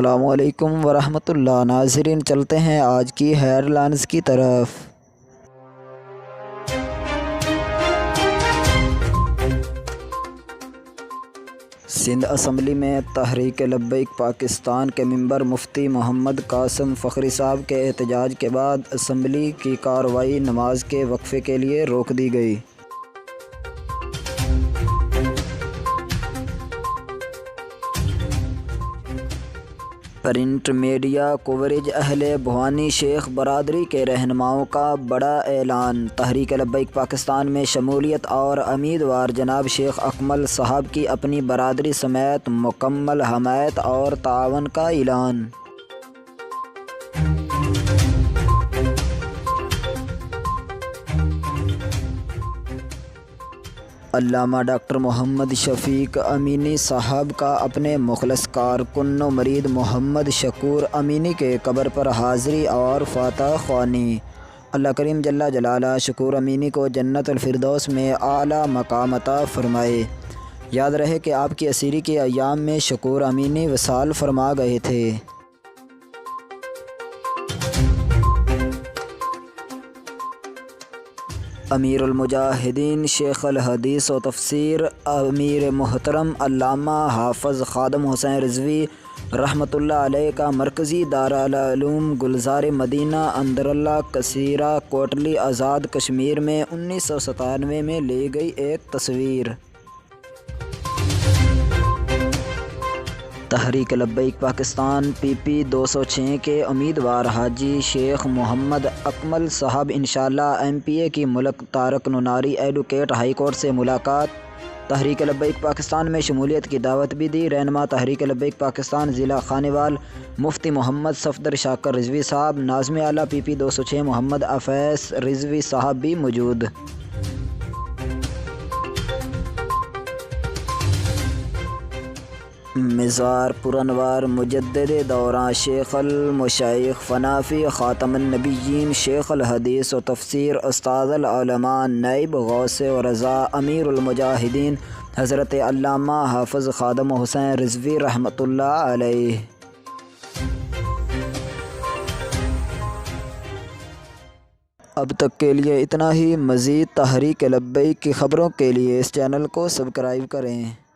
السلام علیکم ورحمۃ اللہ۔ ناظرین، چلتے ہیں آج کی ہیڈ لائنز کی طرف۔ سندھ اسمبلی میں تحریک لبیک پاکستان کے ممبر مفتی محمد قاسم فخری صاحب کے احتجاج کے بعد اسمبلی کی کارروائی نماز کے وقفے کے لیے روک دی گئی۔ پرنٹ میڈیا کوریج اہل بھوانی شیخ برادری کے رہنماؤں کا بڑا اعلان۔ تحریک لبیک پاکستان میں شمولیت اور امیدوار جناب شیخ اکمل صاحب کی اپنی برادری سمیت مکمل حمایت اور تعاون کا اعلان۔ علامہ ڈاکٹر محمد شفیق امینی صاحب کا اپنے مخلص کارکن و مرید محمد شکور امینی کے قبر پر حاضری اور فاتح خوانی۔ اللہ کریم جل جلالہ شکور امینی کو جنت الفردوس میں اعلیٰ مقام عطا فرمائے۔ یاد رہے کہ آپ کی اسیری کے ایام میں شکور امینی وصال فرما گئے تھے۔ امیر المجاہدین شیخ الحدیث و تفسیر امیر محترم علامہ حافظ خادم حسین رضوی رحمۃ اللہ علیہ کا مرکزی دارالعلوم گلزار مدینہ اندراللہ کثیرہ کوٹلی آزاد کشمیر میں 1997 میں لی گئی ایک تصویر۔ تحریک لبیک پاکستان PP 206 کے امیدوار حاجی شیخ محمد اکمل صاحب انشاءاللہ MPA کی ملک تارکن ناری ایڈوکیٹ ہائی کورٹ سے ملاقات۔ تحریک لبیک پاکستان میں شمولیت کی دعوت بھی دی۔ رہنما تحریک لبیک پاکستان ضلع خانیوال مفتی محمد صفدر شاکر رضوی صاحب، ناظم اعلیٰ PP 206 محمد افیس رضوی صاحب بھی موجود۔ مزار پرانوار مجدد دوران شیخ المشائخ فنافی خاتم النبیین شیخ الحدیث و تفسیر استاد العلماء نائب غوث و رضا امیر المجاہدین حضرت علامہ حافظ خادم حسین رضوی رحمۃ اللہ علیہ۔ اب تک کے لیے اتنا ہی۔ مزید تحریک لبیک کی خبروں کے لیے اس چینل کو سبسکرائب کریں۔